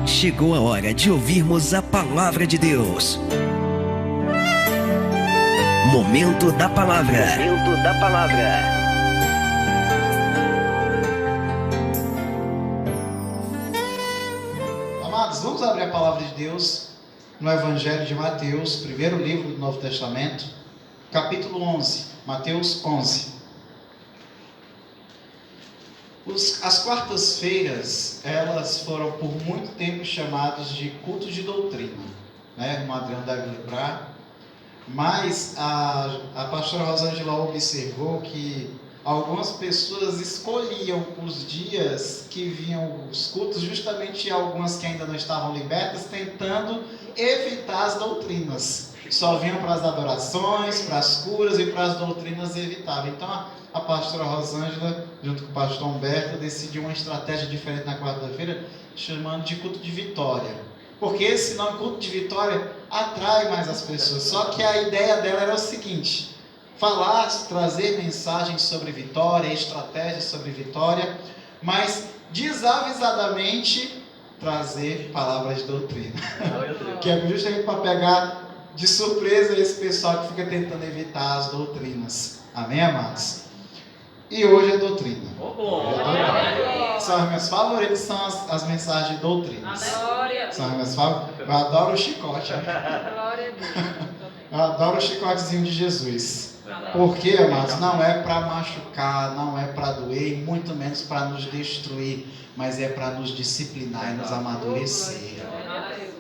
Chegou a hora de ouvirmos a palavra de Deus. Momento da palavra. Momento da palavra. Amados, vamos abrir a palavra de Deus no Evangelho de Mateus, primeiro livro do Novo Testamento, capítulo 11, Mateus 11. As quartas-feiras, elas foram por muito tempo chamadas de culto de doutrina, né? O Adriano deve lembrar. Mas a pastora Rosângela observou que algumas pessoas escolhiam os dias que vinham os cultos, justamente algumas que ainda não estavam libertas, tentando evitar as doutrinas. Só vinham para as adorações, para as curas e para as doutrinas evitavam. Então a pastora Rosângela, junto com o pastor Humberto, decidiu uma estratégia diferente na quarta-feira, chamando de culto de vitória. Porque esse nome, culto de vitória, atrai mais as pessoas. Só que a ideia dela era o seguinte: falar, trazer mensagens sobre vitória, estratégias sobre vitória, mas desavisadamente trazer palavras de doutrina. Que é justamente para pegar de surpresa esse pessoal que fica tentando evitar as doutrinas. Amém, amados? E hoje é doutrina. São as minhas favoritas, são as mensagens de doutrina. São as minhas favoritas. Eu adoro o chicote. Eu adoro o chicotezinho de Jesus. Porque, amados, não é para machucar, não é para doer, e muito menos para nos destruir, mas é para nos disciplinar e nos amadurecer.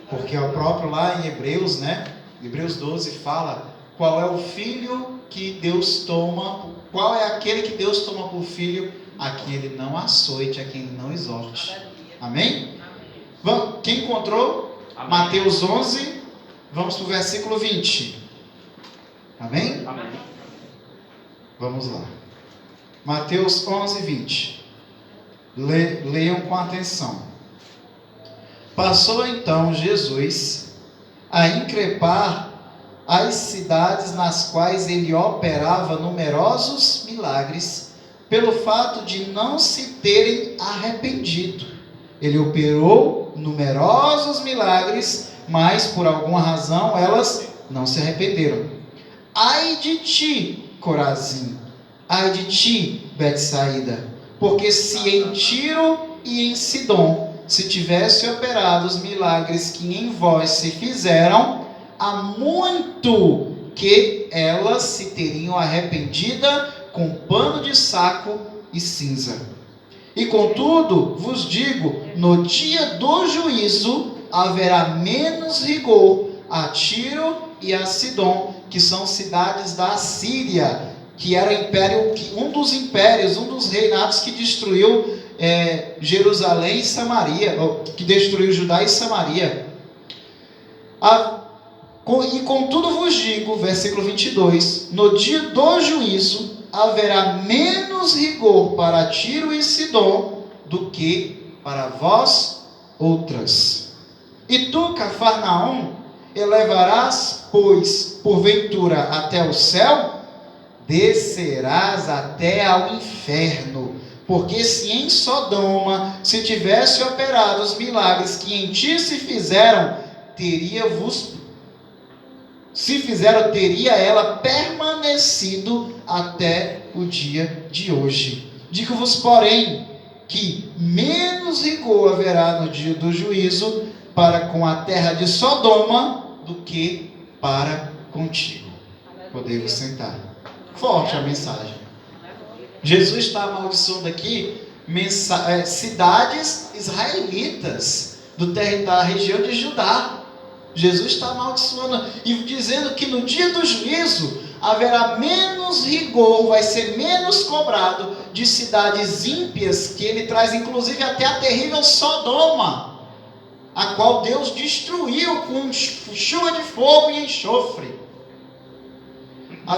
Porque é o próprio lá em Hebreus, né? Hebreus 12 fala qual é o filho que Deus toma, qual é aquele que Deus toma por filho, a quem ele não açoite, a quem ele não exorte. Amém? Vamos, quem encontrou? Amém. Mateus 11, vamos para o versículo 20. Amém? Amém. Vamos lá. Mateus 11, 20. Leiam com atenção. Passou então Jesus a increpar as cidades nas quais ele operava numerosos milagres, pelo fato de não se terem arrependido. Ele operou numerosos milagres, mas por alguma razão elas não se arrependeram. Ai de ti, Corazim! Ai de ti, Betsaída! Porque se em Tiro e em Sidom se tivesse operado os milagres que em vós se fizeram, há muito que elas se teriam arrependida com pano de saco e cinza. E contudo, vos digo, no dia do juízo haverá menos rigor a Tiro e a Sidom, que são cidades da Síria, que era império, um dos reinados que destruiu Jerusalém e Samaria, que destruiu Judá e Samaria. E contudo vos digo, versículo 22, no dia do juízo haverá menos rigor para Tiro e Sidom do que para vós outras. E tu, Cafarnaum, elevarás, pois, porventura até o céu? Descerás até ao inferno. Porque se em Sodoma se tivesse operado os milagres que em ti se fizeram, teria ela permanecido até o dia de hoje. Digo-vos, porém, que menos rigor haverá no dia do juízo para com a terra de Sodoma do que para contigo. Podemos sentar. Forte a mensagem. Jesus está amaldiçoando aqui cidades israelitas da região de Judá. Jesus está amaldiçoando e dizendo que no dia do juízo haverá menos rigor, vai ser menos cobrado de cidades ímpias, que ele traz inclusive até a terrível Sodoma, a qual Deus destruiu com chuva de fogo e enxofre.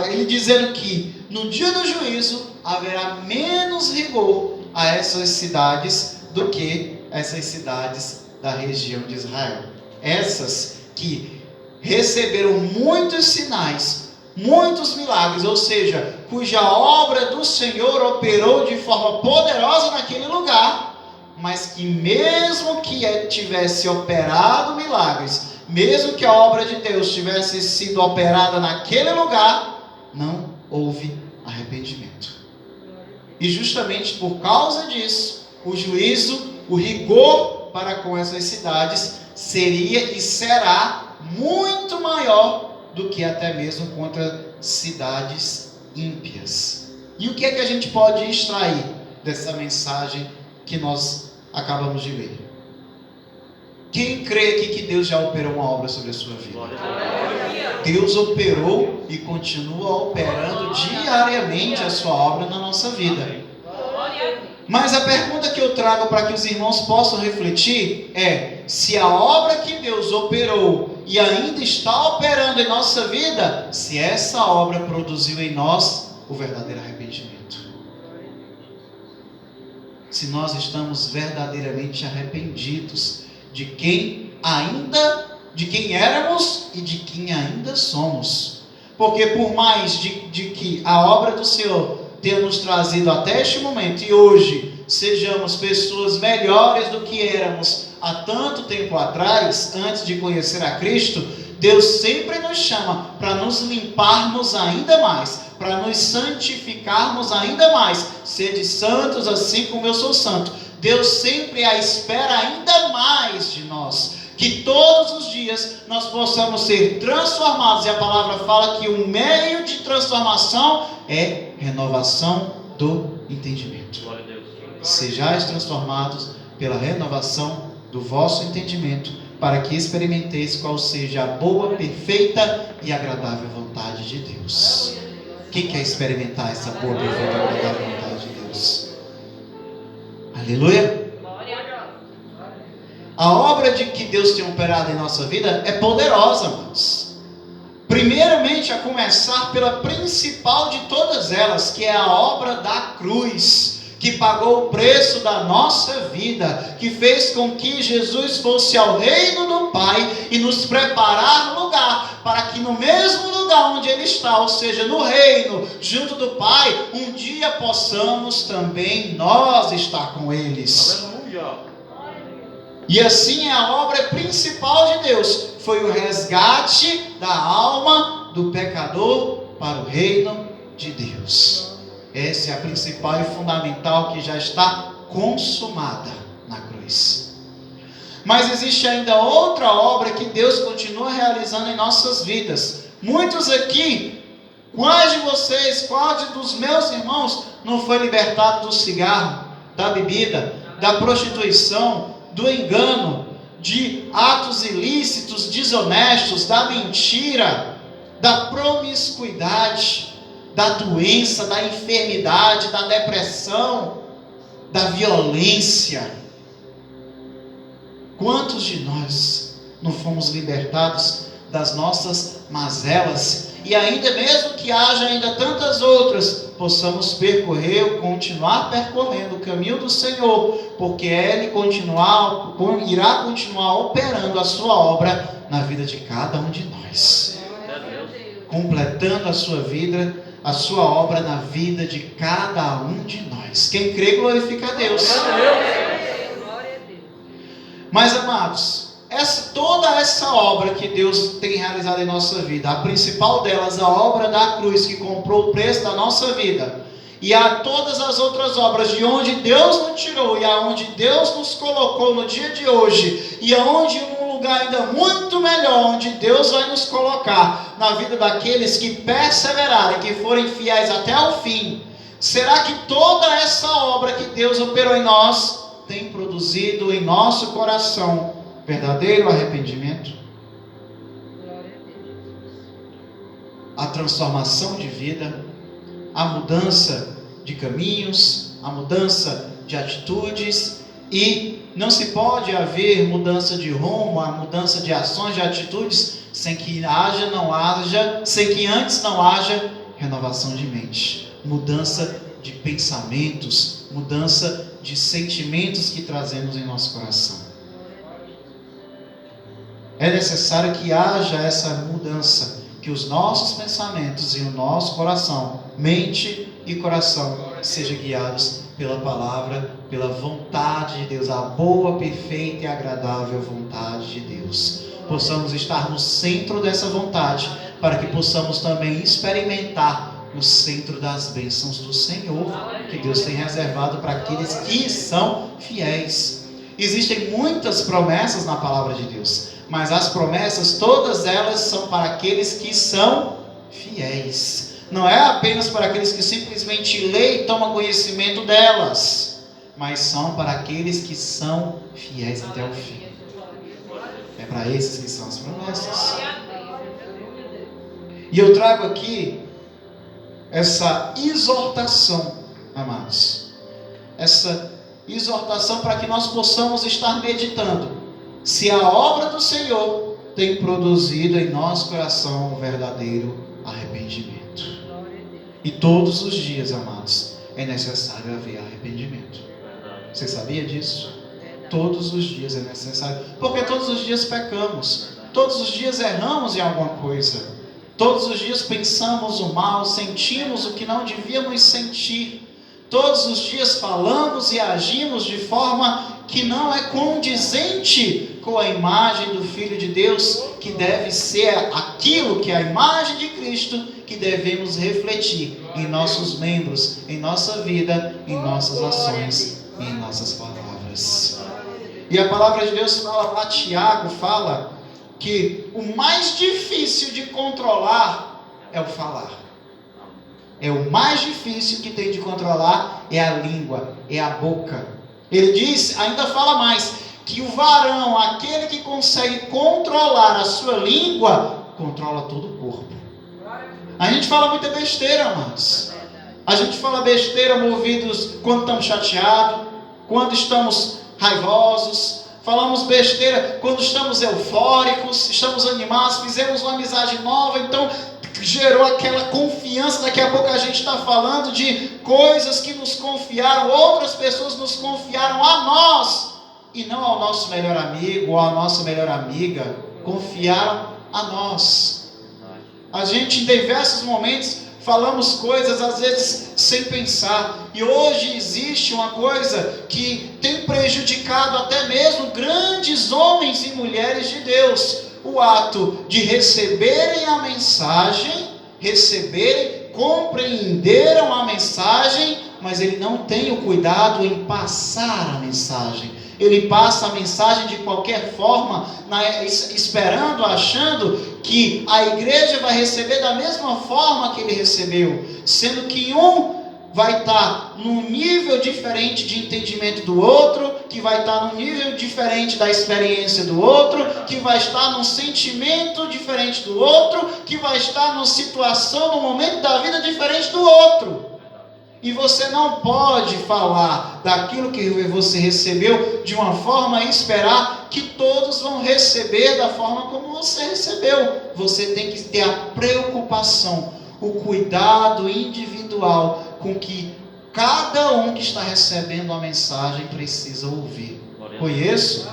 Ele dizendo que no dia do juízo haverá menos rigor a essas cidades do que essas cidades da região de Israel. Essas que receberam muitos sinais, muitos milagres, ou seja, cuja obra do Senhor operou de forma poderosa naquele lugar, mas que mesmo que tivesse operado milagres, mesmo que a obra de Deus tivesse sido operada naquele lugar, não houve arrependimento. E justamente por causa disso, o juízo, o rigor para com essas cidades seria e será muito maior do que até mesmo contra cidades ímpias. E o que é que a gente pode extrair dessa mensagem que nós acabamos de ler? Quem crê aqui que Deus já operou uma obra sobre a sua vida? Deus operou e continua operando diariamente a sua obra na nossa vida. Mas a pergunta que eu trago para que os irmãos possam refletir é: se a obra que Deus operou e ainda está operando em nossa vida, se essa obra produziu em nós o verdadeiro arrependimento. Se nós estamos verdadeiramente arrependidos de quem éramos e de quem ainda somos. Porque por mais de que a obra do Senhor tenha nos trazido até este momento e hoje sejamos pessoas melhores do que éramos há tanto tempo atrás, antes de conhecer a Cristo, Deus sempre nos chama para nos limparmos ainda mais, para nos santificarmos ainda mais. Sede santos assim como eu sou santo. Deus sempre espera ainda mais de nós, que todos os dias nós possamos ser transformados. E a palavra fala que o meio de transformação é renovação do entendimento. Sejais transformados pela renovação do vosso entendimento, para que experimenteis qual seja a boa, perfeita e agradável vontade de Deus. Quem quer experimentar essa boa, perfeita e agradável vontade de Deus? Aleluia! A obra de que Deus tem operado em nossa vida é poderosa, irmãos. Primeiramente, a começar pela principal de todas elas, que é a obra da cruz, que pagou o preço da nossa vida, que fez com que Jesus fosse ao reino do Pai e nos preparar lugar, para que no mesmo lugar onde Ele está, ou seja, no reino, junto do Pai, um dia possamos também nós estar com eles. Aleluia. E assim a obra principal de Deus foi o resgate da alma do pecador para o reino de Deus. Essa é a principal e fundamental, que já está consumada na cruz. Mas existe ainda outra obra que Deus continua realizando em nossas vidas. Muitos aqui, quais de vocês, quais dos meus irmãos não foi libertado do cigarro, da bebida, da prostituição, do engano, de atos ilícitos, desonestos, da mentira, da promiscuidade, da doença, da enfermidade, da depressão, da violência? Quantos de nós não fomos libertados das nossas mazelas? E ainda mesmo que haja ainda tantas outras, possamos continuar percorrendo o caminho do Senhor, porque Ele irá continuar operando a sua obra na vida de cada um de nós, completando a sua vida, a sua obra na vida de cada um de nós. Quem crê, glorifica a Deus. Mas, amados, toda essa obra que Deus tem realizado em nossa vida, a principal delas, a obra da cruz, que comprou o preço da nossa vida, e há todas as outras obras de onde Deus nos tirou e aonde Deus nos colocou no dia de hoje, e aonde um lugar ainda muito melhor, onde Deus vai nos colocar na vida daqueles que perseverarem, que forem fiéis até o fim. Será que toda essa obra que Deus operou em nós tem produzido em nosso coração verdadeiro arrependimento? A transformação de vida, a mudança de caminhos, a mudança de atitudes. E não se pode haver mudança de rumo, a mudança de ações, de atitudes, sem que antes não haja renovação de mente, mudança de pensamentos, mudança de sentimentos que trazemos em nosso coração. É necessário que haja essa mudança, que os nossos pensamentos e o nosso coração, mente e coração, sejam guiados pela palavra, pela vontade de Deus, a boa, perfeita e agradável vontade de Deus. Possamos estar no centro dessa vontade, para que possamos também experimentar o centro das bênçãos do Senhor, que Deus tem reservado para aqueles que são fiéis. Existem muitas promessas na palavra de Deus, mas as promessas, todas elas são para aqueles que são fiéis. Não é apenas para aqueles que simplesmente leem e tomam conhecimento delas, mas são para aqueles que são fiéis até o fim. É para esses que são as promessas. E eu trago aqui essa exortação, amados. Essa exortação para que nós possamos estar meditando se a obra do Senhor tem produzido em nosso coração um verdadeiro arrependimento. E todos os dias, amados, é necessário haver arrependimento. Você sabia disso? Todos os dias é necessário. Porque todos os dias pecamos. Todos os dias erramos em alguma coisa. Todos os dias pensamos o mal, sentimos o que não devíamos sentir. Todos os dias falamos e agimos de forma que não é condizente com a imagem do Filho de Deus, que deve ser aquilo que é a imagem de Cristo, que devemos refletir em nossos membros, em nossa vida, em nossas ações e em nossas palavras. E a palavra de Deus fala lá, Tiago fala que o mais difícil de controlar é o falar. É o mais difícil que tem de controlar é a língua, é a boca. Ele diz, ainda fala mais, que o varão, aquele que consegue controlar a sua língua, controla todo o corpo. A gente fala muita besteira, amados. A gente fala besteira movidos quando estamos chateados, quando estamos raivosos. Falamos besteira quando estamos eufóricos, estamos animados, fizemos uma amizade nova, então gerou aquela confiança. Daqui a pouco a gente está falando de coisas que nos confiaram, outras pessoas nos confiaram a nós, e não ao nosso melhor amigo ou à nossa melhor amiga, confiaram a nós. A gente em diversos momentos falamos coisas às vezes sem pensar, e hoje existe uma coisa que tem prejudicado até mesmo grandes homens e mulheres de Deus: o ato de receberem a mensagem, compreenderam a mensagem, mas ele não tem o cuidado em passar a mensagem. Ele passa a mensagem de qualquer forma, esperando, achando que a igreja vai receber da mesma forma que ele recebeu, sendo que um vai estar num nível diferente de entendimento do outro, que vai estar num nível diferente da experiência do outro, que vai estar num sentimento diferente do outro, que vai estar numa situação, num momento da vida diferente do outro. E você não pode falar daquilo que você recebeu de uma forma e esperar que todos vão receber da forma como você recebeu. Você tem que ter a preocupação, o cuidado individual com que cada um que está recebendo a mensagem precisa ouvir. Conheço,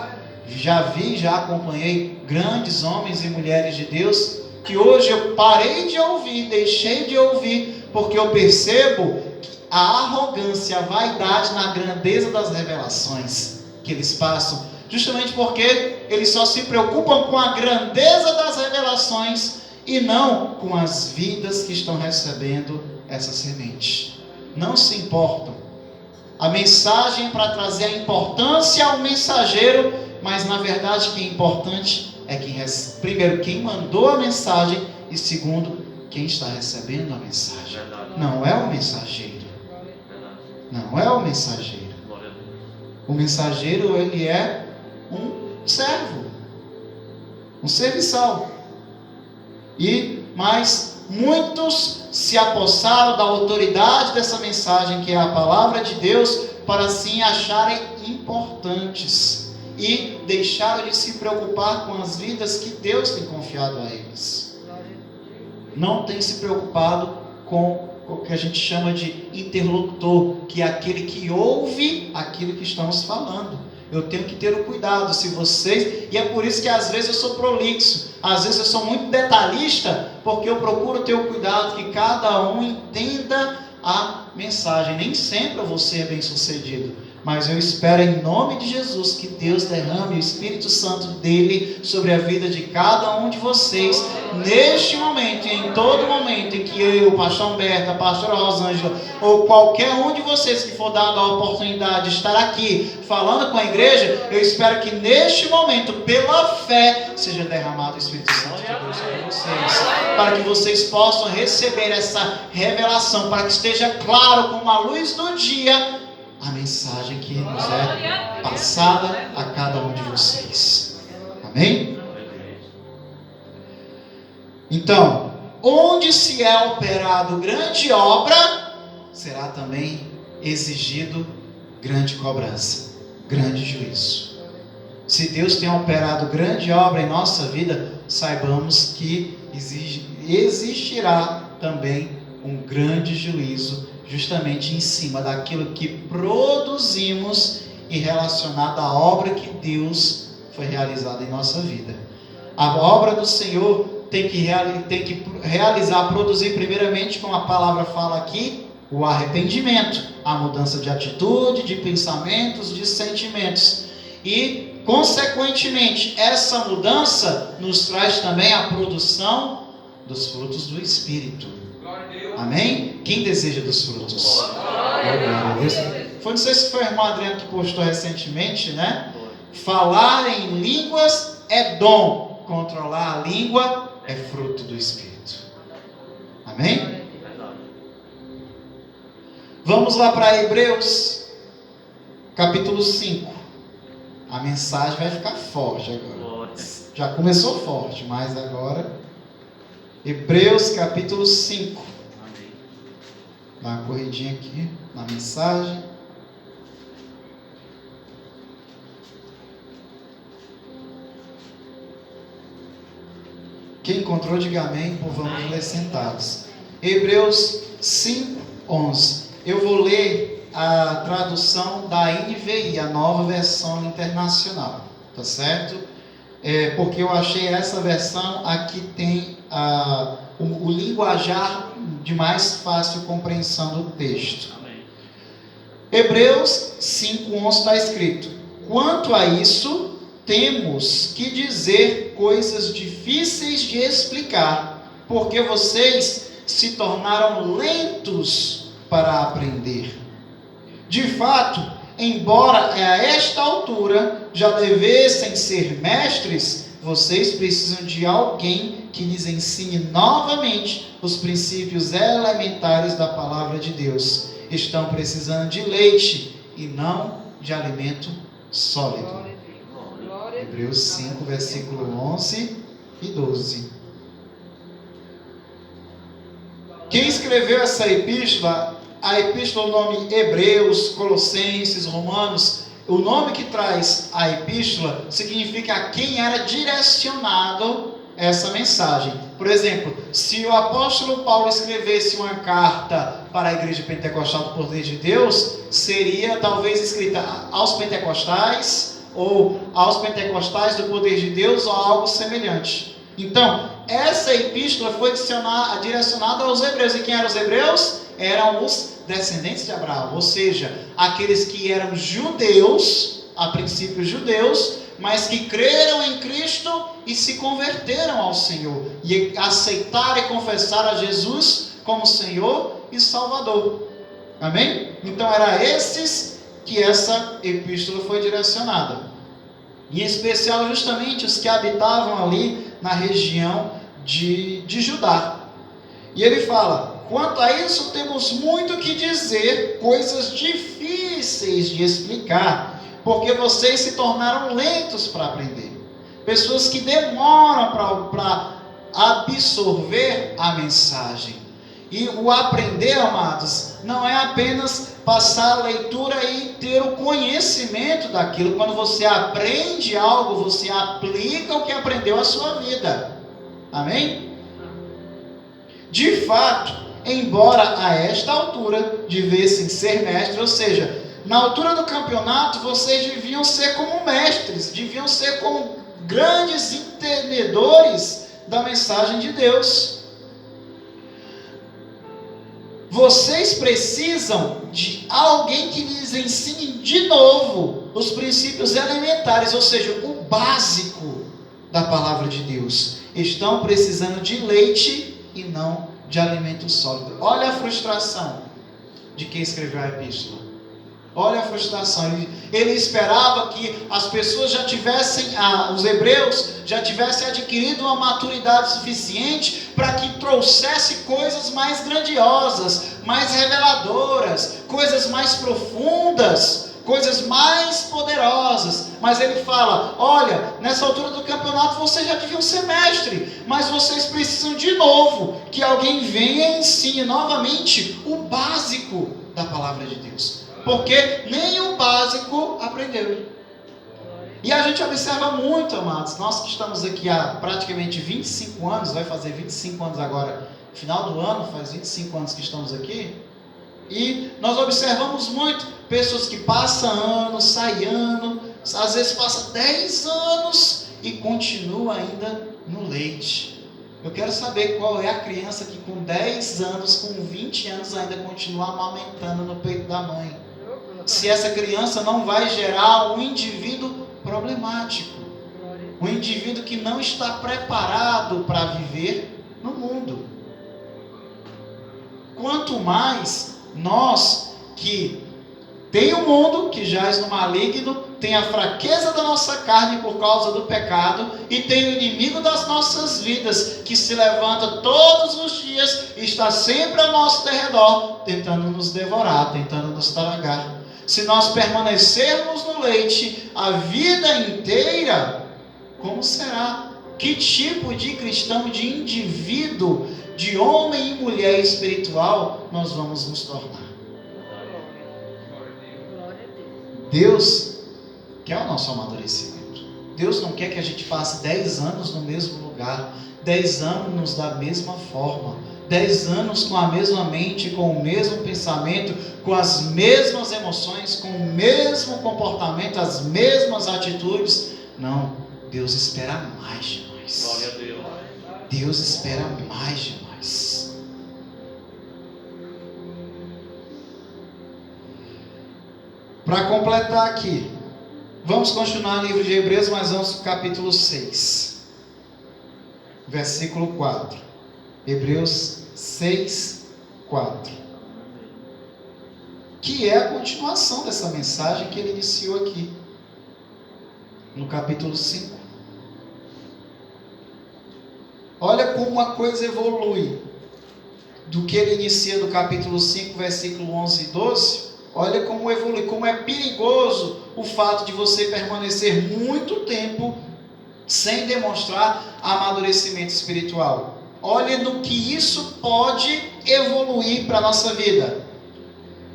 já acompanhei grandes homens e mulheres de Deus que hoje eu parei de ouvir, deixei de ouvir, porque eu percebo a arrogância, a vaidade na grandeza das revelações que eles passam, justamente porque eles só se preocupam com a grandeza das revelações e não com as vidas que estão recebendo essa semente. Não se importam. A mensagem é para trazer a importância ao mensageiro, mas na verdade que é importante é primeiro quem mandou a mensagem e segundo quem está recebendo a mensagem. Não é o mensageiro. Não é o mensageiro. O mensageiro, ele é um servo, um serviçal. Mas muitos se apossaram da autoridade dessa mensagem, que é a palavra de Deus, para assim acharem importantes e deixaram de se preocupar com as vidas que Deus tem confiado a eles. Não tem se preocupado com o que a gente chama de interlocutor, que é aquele que ouve aquilo que estamos falando. Eu tenho que ter o cuidado, e é por isso que às vezes eu sou prolixo, às vezes eu sou muito detalhista, porque eu procuro ter o cuidado que cada um entenda a mensagem. Nem sempre eu vou ser bem sucedido, mas eu espero em nome de Jesus que Deus derrame o Espírito Santo dele sobre a vida de cada um de vocês, neste momento e em todo momento em que eu, pastor Humberto, a pastora Rosângela, ou qualquer um de vocês que for dado a oportunidade de estar aqui falando com a igreja, eu espero que neste momento, pela fé, seja derramado o Espírito Santo de Deus sobre vocês, para que vocês possam receber essa revelação, para que esteja claro como a luz do dia a mensagem que nos é passada a cada um de vocês. Amém? Então, onde se é operado grande obra, será também exigido grande cobrança, grande juízo. Se Deus tem operado grande obra em nossa vida, saibamos que existirá também um grande juízo justamente em cima daquilo que produzimos e relacionado à obra que Deus foi realizada em nossa vida. A obra do Senhor tem que realizar, produzir primeiramente, como a palavra fala aqui, o arrependimento, a mudança de atitude, de pensamentos, de sentimentos. E, consequentemente, essa mudança nos traz também a produção dos frutos do Espírito. Amém? Quem deseja dos frutos? Glória a Deus. Não sei se foi o irmão Adriano que postou recentemente, né? Falar em línguas é dom, controlar a língua é fruto do Espírito. Amém? Vamos lá para Hebreus, capítulo 5. A mensagem vai ficar forte agora. Já começou forte, mas agora... Hebreus, capítulo 5. Dá uma corridinha aqui na mensagem. Quem encontrou, diga amém, por vamos ler sentados. Hebreus 5, 11. Eu vou ler a tradução da NVI, a nova versão internacional, tá certo? Porque eu achei essa versão aqui tem o linguajar de mais fácil compreensão do texto. Amém. Hebreus 5:11 está escrito: quanto a isso, temos que dizer coisas difíceis de explicar, porque vocês se tornaram lentos para aprender. De fato, embora a esta altura já devessem ser mestres, vocês precisam de alguém que lhes ensine novamente os princípios elementares da palavra de Deus. Estão precisando de leite e não de alimento sólido. Hebreus 5, versículo 11 e 12. Quem escreveu essa epístola, a epístola, o nome Hebreus, Colossenses, Romanos, o nome que traz a epístola significa a quem era direcionado essa mensagem. Por exemplo, se o apóstolo Paulo escrevesse uma carta para a igreja pentecostal do poder de Deus, seria talvez escrita aos pentecostais, ou aos pentecostais do poder de Deus, ou algo semelhante. Então, essa epístola foi direcionada aos hebreus. E quem eram os hebreus? Eram os descendentes de Abraão, ou seja, aqueles que eram judeus, a princípio judeus, mas que creram em Cristo e se converteram ao Senhor, e aceitaram e confessaram a Jesus como Senhor e Salvador. Amém? Então, era esses que essa epístola foi direcionada. Em especial, justamente, os que habitavam ali na região de Judá. E ele fala: quanto a isso, temos muito que dizer, coisas difíceis de explicar, porque vocês se tornaram lentos para aprender. Pessoas que demoram para absorver a mensagem. E o aprender, amados, não é apenas passar a leitura e ter o conhecimento daquilo. Quando você aprende algo, você aplica o que aprendeu à sua vida. Amém? De fato, embora a esta altura devessem ser mestres, ou seja, na altura do campeonato, vocês deviam ser como mestres, deviam ser como grandes entendedores da mensagem de Deus. vocês precisam de alguém que lhes ensine de novo os princípios elementares, ou seja, o básico da palavra de Deus. Estão precisando de leite e não de alimento sólido. Olha a frustração de quem escreveu a epístola. Olha a frustração. Ele esperava que as pessoas já tivessem, os hebreus já tivessem adquirido uma maturidade suficiente para que trouxesse coisas mais grandiosas, mais reveladoras, coisas mais profundas, coisas mais poderosas. Mas ele fala: olha, nessa altura do campeonato vocês já deviam ser mestre, mas vocês precisam de novo que alguém venha e ensine novamente o básico da palavra de Deus. Porque nem o básico aprendeu. E a gente observa muito, amados, nós que estamos aqui há praticamente 25 anos, vai fazer 25 anos agora, final do ano, faz 25 anos que estamos aqui, e nós observamos muito pessoas que passam ano, sai ano, às vezes passa 10 anos e continua ainda no leite. Eu quero saber qual é a criança que com 10 anos, com 20 anos ainda continua amamentando no peito da mãe. Se essa criança não vai gerar um indivíduo problemático, um indivíduo que não está preparado para viver no mundo. Quanto mais nós que tem o mundo que jaz no maligno, tem a fraqueza da nossa carne por causa do pecado, e tem o inimigo das nossas vidas que se levanta todos os dias e está sempre ao nosso derredor, tentando nos devorar, tentando nos tragar. Se nós permanecermos no leite a vida inteira, como será? Que tipo de cristão, de indivíduo, de homem e mulher espiritual nós vamos nos tornar? Deus quer o nosso amadurecimento. Deus não quer que a gente passe 10 anos no mesmo lugar, 10 anos da mesma forma, 10 anos com a mesma mente, com o mesmo pensamento, com as mesmas emoções, com o mesmo comportamento, as mesmas atitudes. Não, Deus espera mais de nós. Glória a Deus. Deus espera mais de nós. Para completar aqui, vamos continuar no livro de Hebreus, mas vamos para o capítulo 6, versículo 4. Hebreus 6, 4. Que é a continuação dessa mensagem que ele iniciou aqui, no capítulo 5. Olha como a coisa evolui. Do que ele inicia do capítulo 5, versículo 11 e 12. Olha como evolui, como é perigoso o fato de você permanecer muito tempo sem demonstrar amadurecimento espiritual. Olha no que isso pode evoluir para a nossa vida.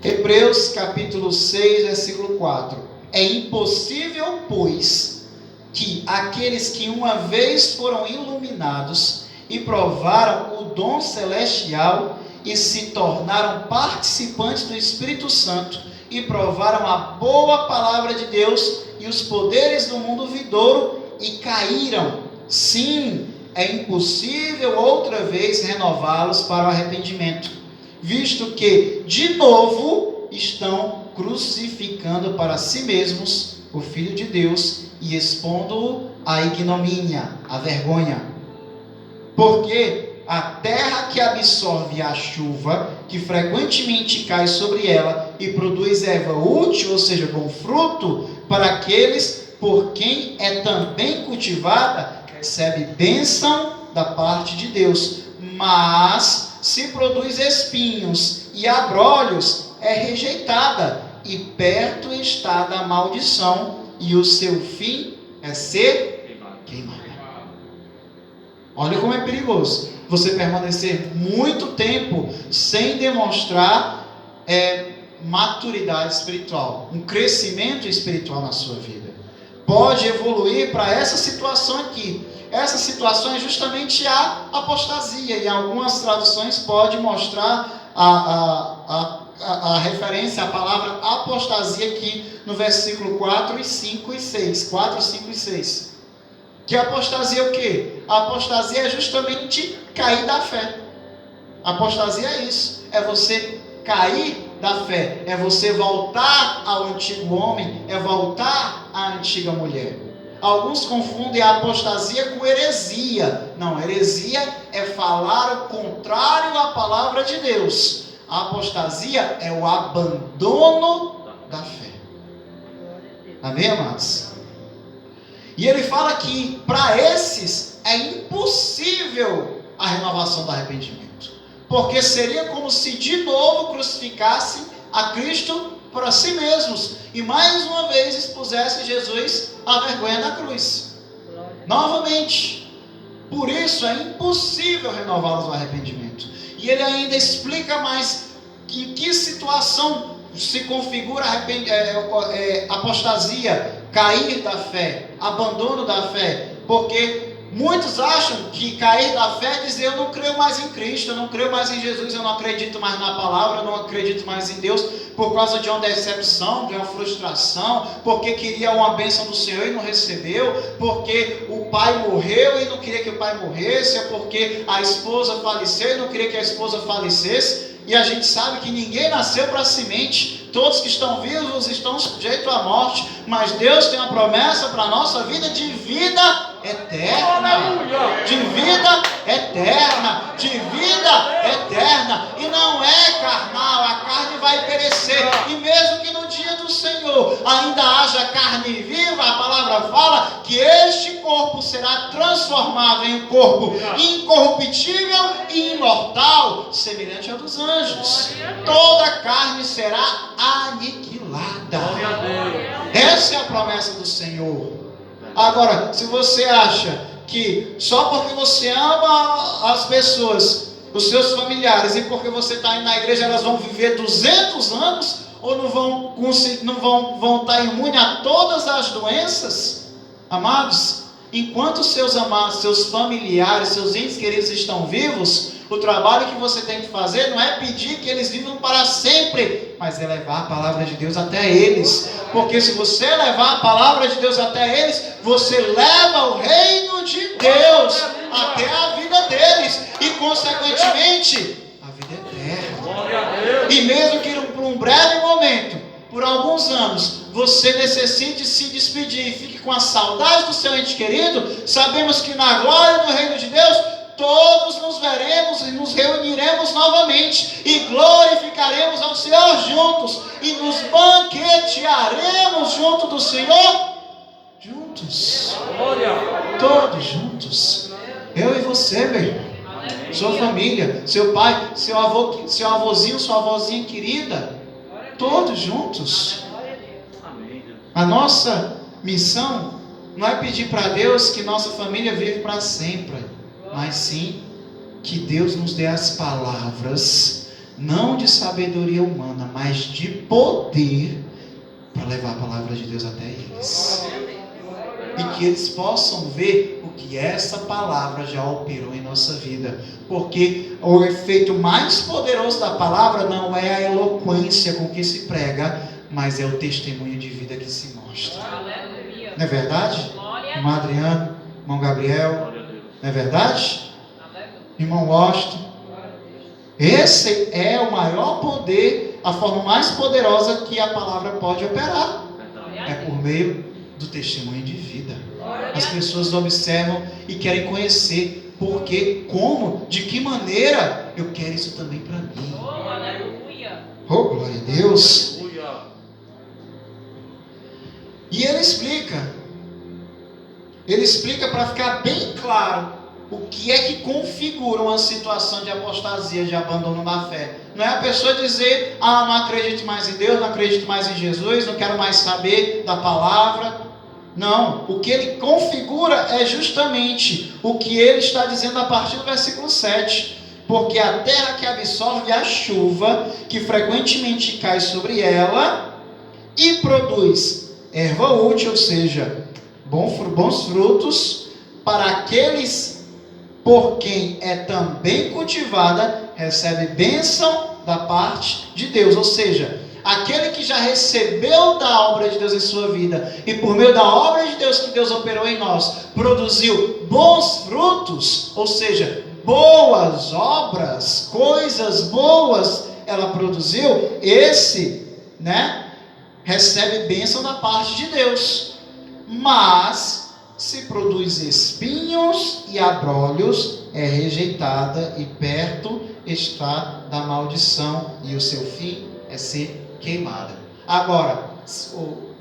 Hebreus capítulo 6, versículo 4. É impossível, pois, que aqueles que uma vez foram iluminados e provaram o dom celestial e se tornaram participantes do Espírito Santo e provaram a boa palavra de Deus e os poderes do mundo vindouro e caíram. Sim, é impossível outra vez renová-los para o arrependimento, visto que, de novo, estão crucificando para si mesmos o Filho de Deus e expondo-o à ignomínia, à vergonha. Porque a terra que absorve a chuva, que frequentemente cai sobre ela e produz erva útil, ou seja, bom fruto, para aqueles por quem é também cultivada, recebe bênção da parte de Deus. Mas se produz espinhos e abrolhos, é rejeitada, e perto está da maldição, e o seu fim é ser queimada. Olha como é perigoso você permanecer muito tempo sem demonstrar maturidade espiritual, um crescimento espiritual na sua vida. Pode evoluir para essa situação aqui. Essa situação é justamente a apostasia, e algumas traduções podem mostrar a referência à palavra apostasia aqui no versículo 4 e 5 e 6. 4, 5 e 6. Que apostasia é o quê? A apostasia é justamente cair da fé. Apostasia é isso, é você cair da fé, é você voltar ao antigo homem, é voltar à antiga mulher. Alguns confundem a apostasia com heresia. Não, heresia é falar o contrário à palavra de Deus. A apostasia é o abandono da fé. Amém, amados? E ele fala que para esses é impossível a renovação do arrependimento. Porque seria como se de novo crucificassem a Cristo para si mesmos. E mais uma vez expusessem Jesus à vergonha da cruz. Novamente. Por isso é impossível renová-los no arrependimento. E ele ainda explica mais em que situação se configura apostasia, cair da fé, abandono da fé. Porque muitos acham que cair da fé é dizer: eu não creio mais em Cristo, eu não creio mais em Jesus, eu não acredito mais na palavra, eu não acredito mais em Deus, por causa de uma decepção, de uma frustração, porque queria uma bênção do Senhor e não recebeu, porque o pai morreu e não queria que o pai morresse, é porque a esposa faleceu e não queria que a esposa falecesse. E a gente sabe que ninguém nasceu para semente, todos que estão vivos estão sujeitos à morte, mas Deus tem uma promessa para a nossa vida de vida eterna, de vida eterna, de vida eterna, e não é carnal, a carne vai perecer, e mesmo que no dia do Senhor ainda haja carne viva, a palavra fala que este corpo será transformado em um corpo incorruptível e imortal, semelhante ao dos anjos. Toda a carne será aniquilada. Essa é a promessa do Senhor. Agora, se você acha que só porque você ama as pessoas, os seus familiares, e porque você está indo na igreja, elas vão viver 200 anos, ou não vão estar imunes a todas as doenças, amados, enquanto seus amados, seus familiares, seus entes queridos estão vivos, o trabalho que você tem que fazer não é pedir que eles vivam para sempre, mas é levar a palavra de Deus até eles. Porque se você levar a palavra de Deus até eles, você leva o reino de Deus até a vida deles e, consequentemente, a vida eterna. E mesmo que por um breve momento, por alguns anos, você necessite se despedir e fique com a saudade do seu ente querido, sabemos que na glória do reino de Deus, todos nos veremos e nos reuniremos novamente e glorificaremos ao Senhor juntos e nos banquetearemos junto do Senhor, juntos, todos juntos, eu e você, meu irmão, sua família, seu pai, seu avô, seu avôzinho, sua avózinha querida, todos juntos. A nossa missão não é pedir para Deus que nossa família vive para sempre, mas sim que Deus nos dê as palavras, não de sabedoria humana, mas de poder, para levar a palavra de Deus até eles, e que eles possam ver o que essa palavra já operou em nossa vida, porque o efeito mais poderoso da palavra não é a eloquência com que se prega, mas é o testemunho de vida que se mostra. Não é verdade? Irmão Adriano, irmão Gabriel, não é verdade? Irmão Washington, esse é o maior poder, a forma mais poderosa que a palavra pode operar, é por meio do testemunho de vida. As pessoas observam e querem conhecer porque, como, de que maneira eu quero isso também para mim. Oh, glória a Deus. E ele explica para ficar bem claro o que é que configura uma situação de apostasia, de abandono da fé. Não é a pessoa dizer: não acredito mais em Deus, não acredito mais em Jesus, não quero mais saber da palavra. Não, o que ele configura é justamente o que ele está dizendo a partir do versículo 7. Porque a terra que absorve a chuva, que frequentemente cai sobre ela, e produz erva útil, ou seja, bons frutos, para aqueles por quem é também cultivada, recebe bênção da parte de Deus. Ou seja, aquele que já recebeu da obra de Deus em sua vida, e por meio da obra de Deus que Deus operou em nós, produziu bons frutos, ou seja, boas obras, coisas boas ela produziu, esse, recebe bênção da parte de Deus. Mas se produz espinhos e abrolhos, é rejeitada e perto está da maldição, e o seu fim é ser queimada. Agora,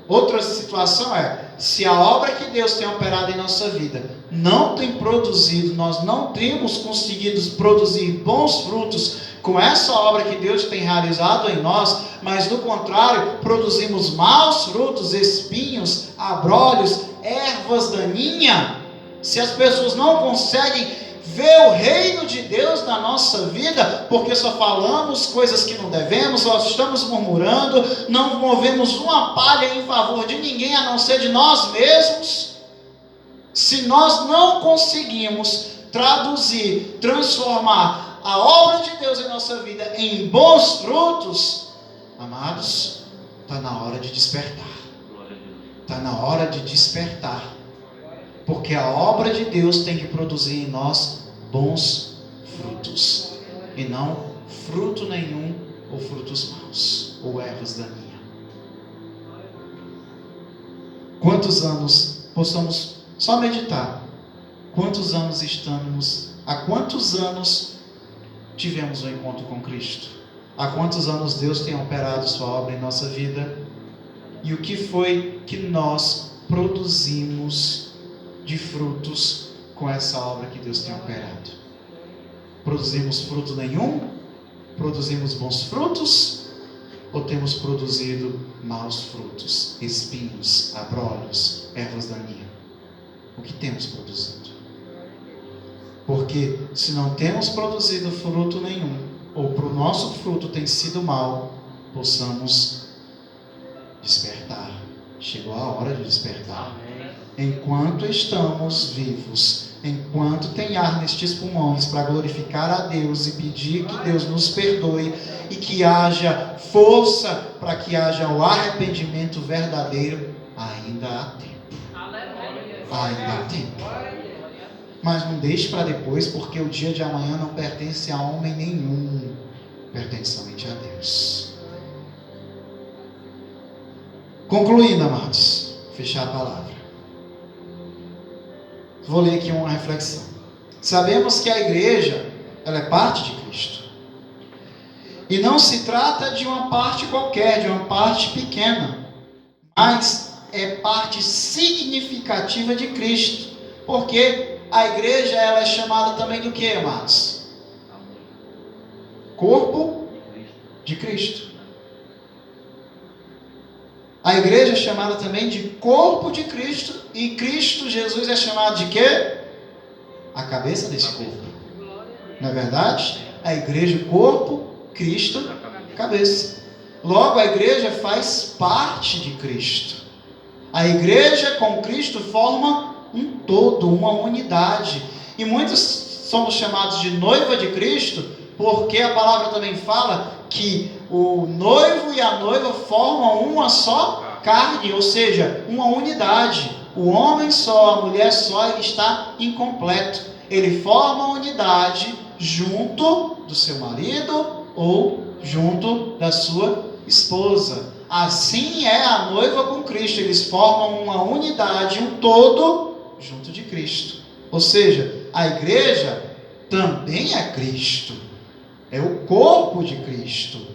outra situação é, se a obra que Deus tem operado em nossa vida não tem produzido, nós não temos conseguido produzir bons frutos com essa obra que Deus tem realizado em nós, mas do contrário, produzimos maus frutos, espinhos, abrolhos, ervas daninhas, se as pessoas não conseguem ver o reino de Deus na nossa vida, porque só falamos coisas que não devemos, só estamos murmurando, não movemos uma palha em favor de ninguém a não ser de nós mesmos, se nós não conseguimos traduzir, transformar a obra de Deus em nossa vida em bons frutos, amados, está na hora de despertar. Está na hora de despertar. Porque a obra de Deus tem que produzir em nós bons frutos. E não fruto nenhum ou frutos maus ou ervas daninhas. Quantos anos possamos só meditar? Quantos anos há quantos anos tivemos um encontro com Cristo? Há quantos anos Deus tem operado sua obra em nossa vida? E o que foi que nós produzimos de frutos com essa obra que Deus tem operado? Produzimos fruto nenhum? Produzimos bons frutos? Ou temos produzido maus frutos, espinhos, abrolhos, ervas daninhas? O que temos produzido? Porque se não temos produzido fruto nenhum, ou para o nosso fruto tem sido mau, possamos despertar. Chegou a hora de despertar. Enquanto estamos vivos, enquanto tem ar nestes pulmões para glorificar a Deus e pedir que Deus nos perdoe e que haja força para que haja o arrependimento verdadeiro, ainda há tempo. Ainda há tempo. Mas não deixe para depois, porque o dia de amanhã não pertence a homem nenhum, pertence somente a Deus. Concluindo, amados, fechar a palavra. Vou ler aqui uma reflexão. Sabemos que a igreja, ela é parte de Cristo. E não se trata de uma parte qualquer, de uma parte pequena, mas é parte significativa de Cristo. Porque a igreja, ela é chamada também do que, amados? Corpo de Cristo. A igreja é chamada também de corpo de Cristo, e Cristo Jesus é chamado de quê? A cabeça desse corpo. Não é verdade? A igreja, corpo, Cristo, cabeça. Logo, a igreja faz parte de Cristo. A igreja com Cristo forma um todo, uma unidade. E muitos somos chamados de noiva de Cristo, porque a palavra também fala que o noivo e a noiva formam uma só carne, ou seja, uma unidade. O homem só, a mulher só, ele está incompleto. Ele forma uma unidade junto do seu marido ou junto da sua esposa. Assim é a noiva com Cristo. Eles formam uma unidade, um todo, junto de Cristo. Ou seja, a igreja também é Cristo. É o corpo de Cristo.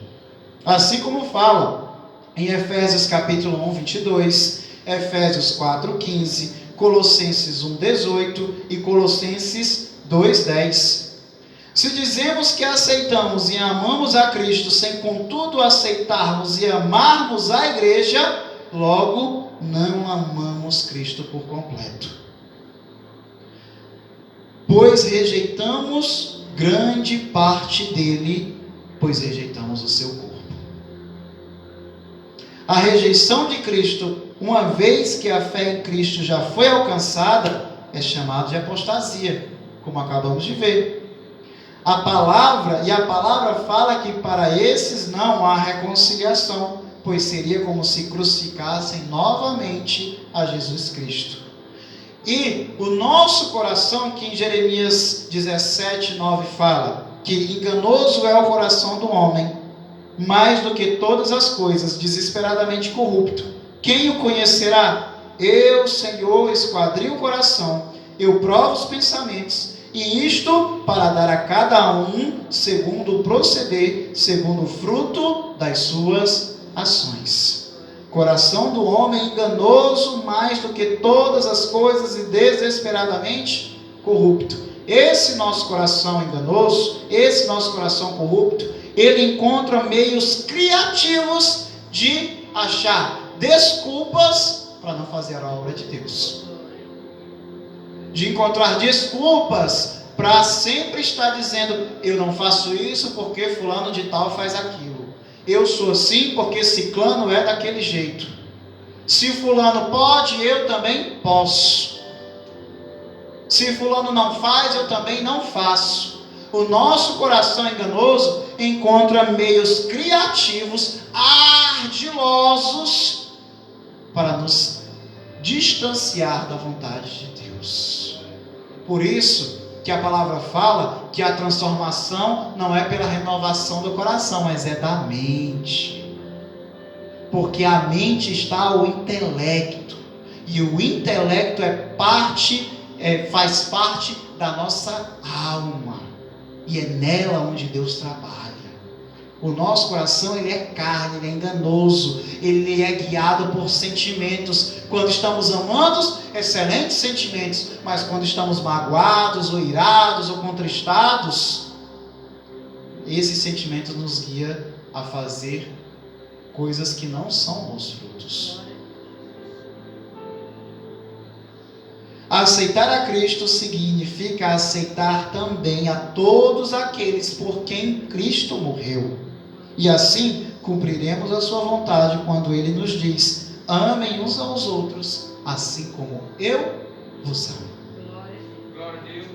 Assim como fala em Efésios capítulo 1, 22, Efésios 4, 15, Colossenses 1, 18 e Colossenses 2, 10. Se dizemos que aceitamos e amamos a Cristo, sem contudo aceitarmos e amarmos a igreja, logo não amamos Cristo por completo. Pois rejeitamos grande parte dele, pois rejeitamos o seu corpo. A rejeição de Cristo, uma vez que a fé em Cristo já foi alcançada, é chamado de apostasia, como acabamos de ver. A palavra fala que para esses não há reconciliação, pois seria como se crucificassem novamente a Jesus Cristo. E o nosso coração, que em Jeremias 17:9 fala, que enganoso é o coração do homem, mais do que todas as coisas, desesperadamente corrupto. Quem o conhecerá? Eu, Senhor, esquadrio o coração, eu provo os pensamentos, e isto para dar a cada um segundo o proceder, segundo o fruto das suas ações. Coração do homem enganoso mais do que todas as coisas e desesperadamente corrupto. Esse nosso coração enganoso, esse nosso coração corrupto, ele encontra meios criativos de achar desculpas para não fazer a obra de Deus. De encontrar desculpas para sempre estar dizendo: eu não faço isso porque fulano de tal faz aquilo. Eu sou assim porque ciclano é daquele jeito. Se fulano pode, eu também posso. Se fulano não faz, eu também não faço. O nosso coração enganoso encontra meios criativos, ardilosos, para nos distanciar da vontade de Deus. Por isso que a palavra fala que a transformação não é pela renovação do coração, mas é da mente. Porque a mente está o intelecto, e o intelecto faz parte da nossa alma, e é nela onde Deus trabalha. O nosso coração, ele é carne, ele é enganoso, ele é guiado por sentimentos. Quando estamos amando, excelentes sentimentos, mas quando estamos magoados, ou irados, ou contristados, esses sentimentos nos guiam a fazer coisas que não são bons frutos. Aceitar a Cristo significa aceitar também a todos aqueles por quem Cristo morreu. E assim cumpriremos a sua vontade quando Ele nos diz: amem uns aos outros, assim como eu vos amo.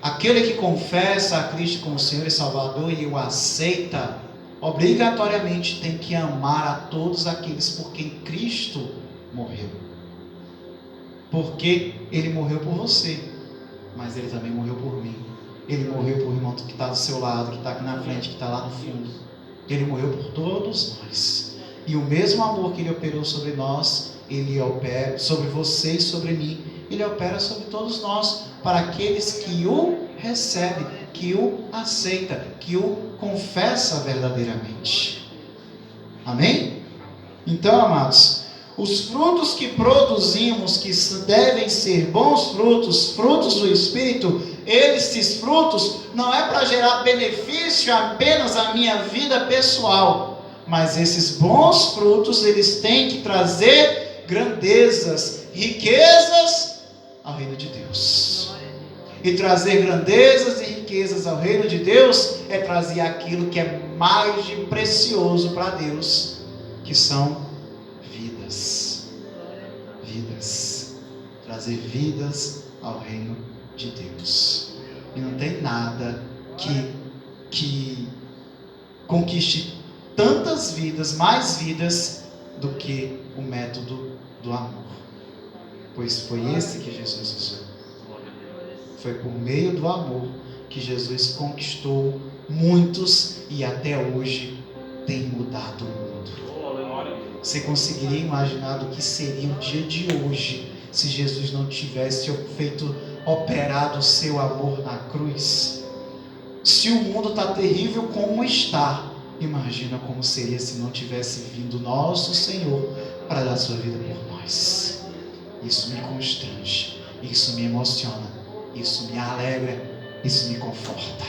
Aquele que confessa a Cristo como Senhor e Salvador e o aceita, obrigatoriamente tem que amar a todos aqueles por quem Cristo morreu. Porque Ele morreu por você, mas Ele também morreu por mim. Ele morreu por irmão que está do seu lado, que está aqui na frente, que está lá no fundo. Ele morreu por todos nós. E o mesmo amor que Ele operou sobre nós, Ele opera sobre você e sobre mim. Ele opera sobre todos nós, para aqueles que o recebem, que o aceitam, que o confessam verdadeiramente. Amém? Então, amados, os frutos que produzimos, que devem ser bons frutos, frutos do Espírito, esses frutos não é para gerar benefício apenas à minha vida pessoal, mas esses bons frutos, eles têm que trazer grandezas, riquezas ao reino de Deus. E trazer grandezas e riquezas ao reino de Deus é trazer aquilo que é mais de precioso para Deus, que são vidas. Trazer vidas ao reino de Deus. E não tem nada que conquiste tantas vidas, mais vidas, do que o método do amor. Pois foi esse que Jesus usou. Foi por meio do amor que Jesus conquistou muitos e até hoje tem mudado o mundo. Você conseguiria imaginar do que seria o dia de hoje se Jesus não tivesse operado o seu amor na cruz? Se o mundo está terrível como está, imagina como seria se não tivesse vindo nosso Senhor para dar sua vida por nós. Isso me constrange, isso me emociona, isso me alegra, isso me conforta.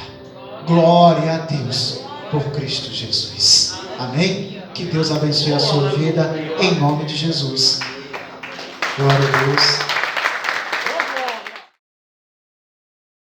Glória a Deus por Cristo Jesus. Amém? Que Deus abençoe a sua vida em nome de Jesus. Glória a Deus.